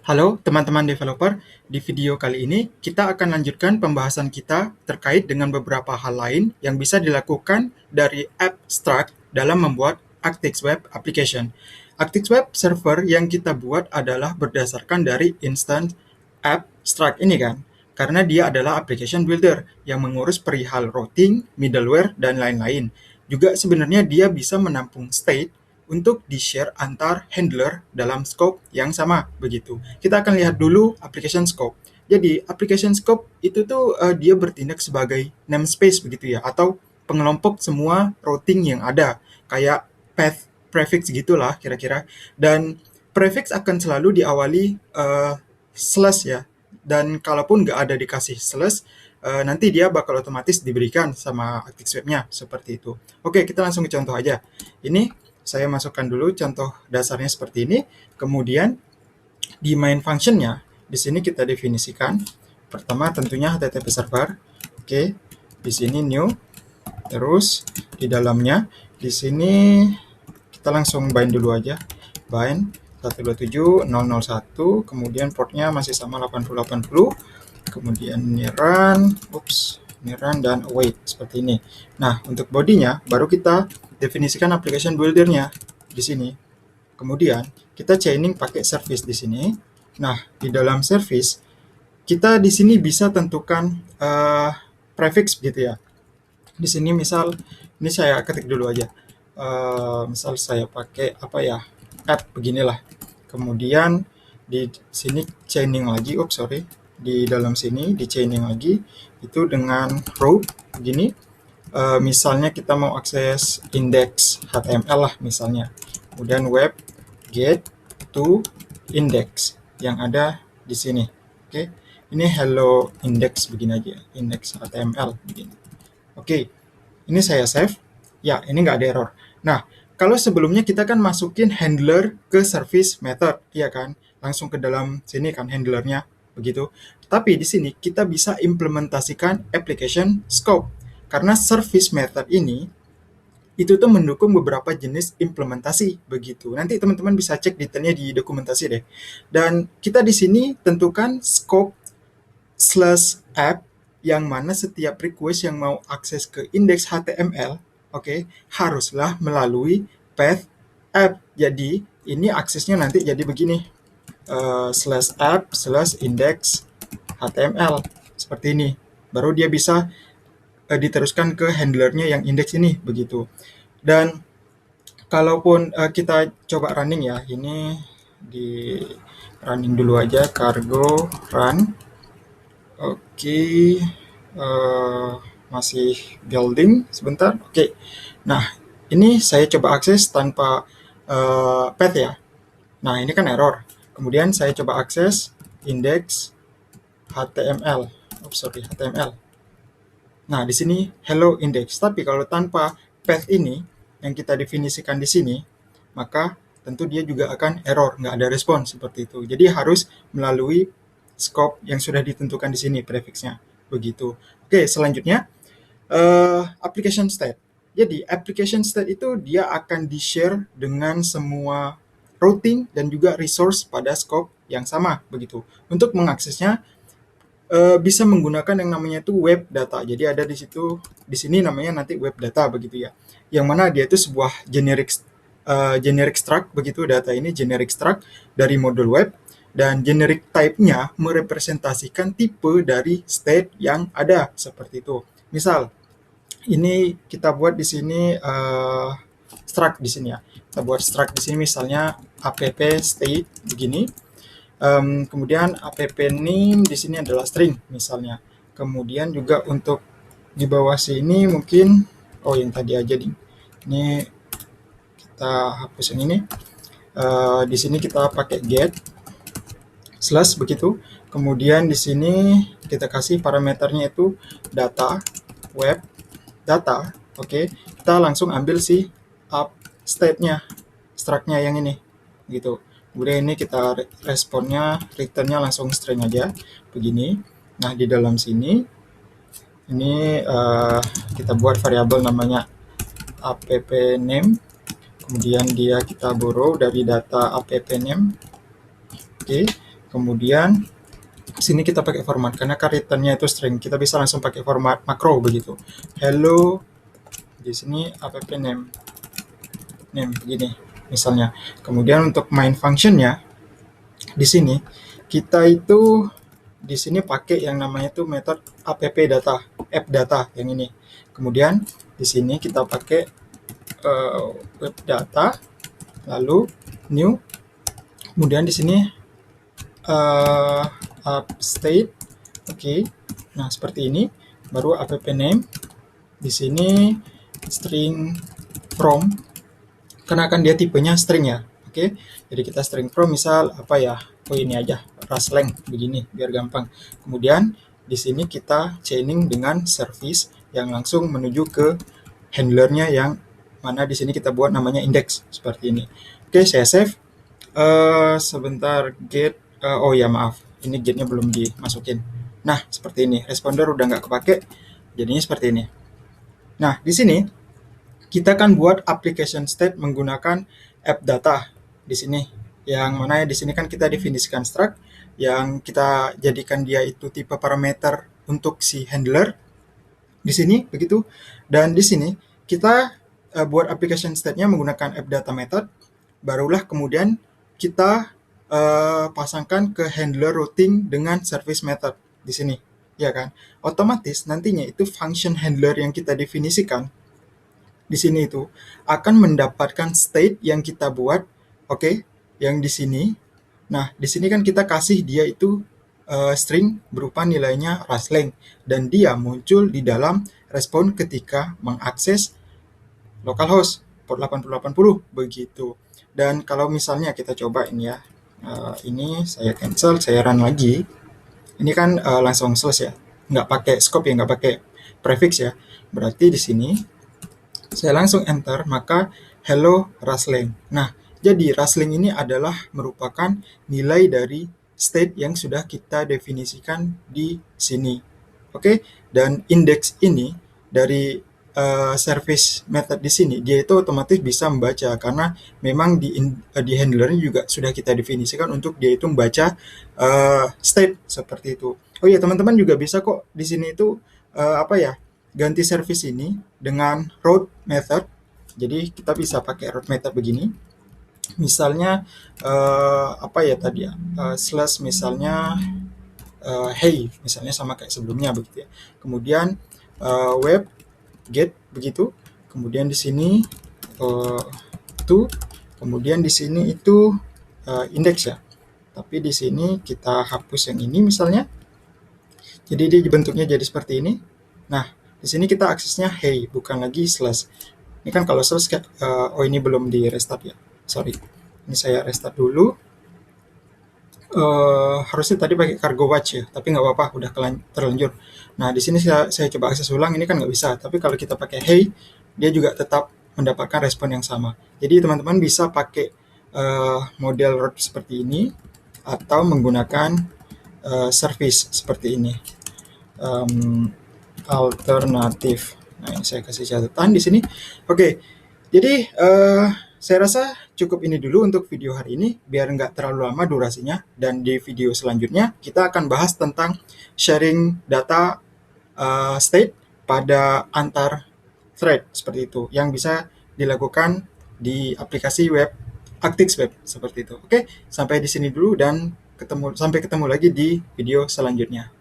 Halo teman-teman developer, di video kali ini kita akan lanjutkan pembahasan kita terkait dengan beberapa hal lain yang bisa dilakukan dari Abstract dalam membuat Actix Web Application. Actix Web Server yang kita buat adalah berdasarkan dari instance Abstract ini kan, karena dia adalah application builder yang mengurus perihal routing, middleware, dan lain-lain. Juga sebenarnya dia bisa menampung state untuk di-share antar handler dalam scope yang sama begitu. Kita akan lihat dulu application scope. Jadi application scope itu tuh dia bertindak sebagai namespace begitu ya, atau pengelompok semua routing yang ada, kayak path prefix gitulah kira-kira. Dan prefix akan selalu diawali slash ya. Dan kalaupun nggak ada dikasih slash, nanti dia bakal otomatis diberikan sama Actix Web-nya seperti itu. Oke, kita langsung ke contoh aja. Ini saya masukkan dulu contoh dasarnya seperti ini. Kemudian di main function-nya, di sini kita definisikan. Pertama tentunya HTTP server. Oke, di sini new. Terus di dalamnya, di sini kita langsung bind dulu aja. Bind 127.0.0.1, kemudian portnya masih sama 8080. Kemudian ini run, dan await seperti ini. Nah, untuk bodinya baru kita definisikan application builder-nya di sini. Kemudian kita chaining pakai service di sini. Nah, di dalam service kita di sini bisa tentukan prefix gitu ya. Di sini misal ini saya ketik dulu aja. Misal saya pakai apa ya? App beginilah. Kemudian di sini chaining lagi. Di dalam sini di chaining lagi itu dengan row begini. Misalnya kita mau akses index HTML lah misalnya. Kemudian web get to index yang ada di sini. Oke. Ini hello index begini aja, index HTML begini. Oke. Ini saya save. Ya, ini nggak ada error. Nah, kalau sebelumnya kita kan masukin handler ke service method, iya kan? Langsung ke dalam sini kan handlernya begitu. Tapi di sini kita bisa implementasikan application scope. Karena service method ini itu tuh mendukung beberapa jenis implementasi begitu. Nanti teman-teman bisa cek detailnya di dokumentasi deh. Dan kita di sini tentukan scope /app yang mana setiap request yang mau akses ke index HTML, oke, haruslah melalui path app. Jadi ini aksesnya nanti jadi begini, /app/index HTML seperti ini. Baru dia bisa diteruskan ke handlernya yang index ini begitu. Dan kalaupun kita coba running ya, ini di running dulu aja, cargo run. Oke, masih building sebentar. Oke, nah ini saya coba akses tanpa path ya. Nah ini kan error. Kemudian saya coba akses index HTML. HTML. Nah, di sini hello index. Tapi kalau tanpa path ini yang kita definisikan di sini, maka tentu dia juga akan error, nggak ada respon seperti itu. Jadi harus melalui scope yang sudah ditentukan di sini prefixnya. Begitu. Oke, selanjutnya application state. Jadi application state itu dia akan di-share dengan semua routing dan juga resource pada scope yang sama begitu. Untuk mengaksesnya bisa menggunakan yang namanya itu web data. Jadi ada di situ, di sini namanya nanti web data begitu ya. Yang mana dia itu sebuah generic struct begitu, data ini generic struct dari modul web, dan generic type-nya merepresentasikan tipe dari state yang ada seperti itu. Misal ini kita buat di sini struct di sini ya. Kita buat struct di sini misalnya app state begini. Kemudian app name di sini adalah string misalnya. Kemudian juga untuk di bawah sini mungkin yang tadi aja ini kita hapus yang ini. Di sini kita pakai get slash begitu. Kemudian di sini kita kasih parameternya itu data web data. Oke, kita langsung ambil si app state-nya, struct-nya yang ini gitu. Kemudian ini kita responnya, returnnya langsung string aja begini. Nah di dalam sini ini kita buat variabel namanya app name. Kemudian dia kita borrow dari data app name. Oke, Kemudian di sini kita pakai format karena returnnya itu string, kita bisa langsung pakai format makro begitu. Hello, di sini app name begini misalnya. Kemudian untuk main functionnya di sini kita itu di sini pakai yang namanya itu metode app data yang ini. Kemudian di sini kita pakai web data, lalu new, kemudian di sini app state. Oke. Nah, seperti ini. Baru app name. Di sini string from, karena kan dia tipenya string ya. Oke. Jadi kita string from misal apa ya? Oh, ini aja, rasleng begini biar gampang. Kemudian di sini kita chaining dengan service yang langsung menuju ke handlernya yang mana di sini kita buat namanya index seperti ini. Oke, saya save. Sebentar, get. Oh ya, maaf, ini getnya belum dimasukin. Nah, seperti ini. Responder udah nggak kepake, jadinya seperti ini. Nah, di sini kita akan buat application state menggunakan app data di sini. Yang mana di sini kan kita definisikan struct yang kita jadikan dia itu tipe parameter untuk si handler di sini begitu. Dan di sini kita buat application state-nya menggunakan app data method. Barulah kemudian kita pasangkan ke handler routing dengan service method di sini, ya kan? Otomatis nantinya itu function handler yang kita definisikan di sini itu akan mendapatkan state yang kita buat, oke, yang di sini. Nah, di sini kan kita kasih dia itu string berupa nilainya rasleng dan dia muncul di dalam respon ketika mengakses localhost port 8080 begitu. Dan kalau misalnya kita coba ini ya, ini saya cancel, saya run lagi. Ini kan langsung selesai ya, nggak pakai scope ya, nggak pakai prefix ya. Berarti di sini saya langsung enter, maka hello rasleng. Nah, jadi rasleng ini adalah merupakan nilai dari state yang sudah kita definisikan di sini. Oke, dan index ini dari service method di sini, dia itu otomatis bisa membaca karena memang di handlernya juga sudah kita definisikan untuk dia itu membaca state seperti itu. Oh iya, teman-teman juga bisa kok di sini itu ganti service ini dengan route method. Jadi kita bisa pakai route method begini. Misalnya slash misalnya hey misalnya sama kayak sebelumnya begitu ya. Kemudian web get begitu. Kemudian di sini to, kemudian di sini itu index ya. Tapi di sini kita hapus yang ini misalnya. Jadi dia bentuknya jadi seperti ini. Nah, di sini kita aksesnya hey, bukan lagi slash. Ini kan kalau slash, oh ini belum di restart ya. Sorry. Ini saya restart dulu. Harusnya tadi pakai cargo watch ya, tapi nggak apa-apa, udah terlanjur. Nah, di sini saya coba akses ulang, ini kan nggak bisa. Tapi kalau kita pakai hey, dia juga tetap mendapatkan respon yang sama. Jadi teman-teman bisa pakai model route seperti ini atau menggunakan service seperti ini. Alternatif. Nah, ini saya kasih catatan di sini. Oke, jadi saya rasa cukup ini dulu untuk video hari ini, biar nggak terlalu lama durasinya. Dan di video selanjutnya, kita akan bahas tentang sharing data state pada antar thread, seperti itu, yang bisa dilakukan di aplikasi web, Actix Web, seperti itu. Oke, sampai di sini dulu dan sampai ketemu lagi di video selanjutnya.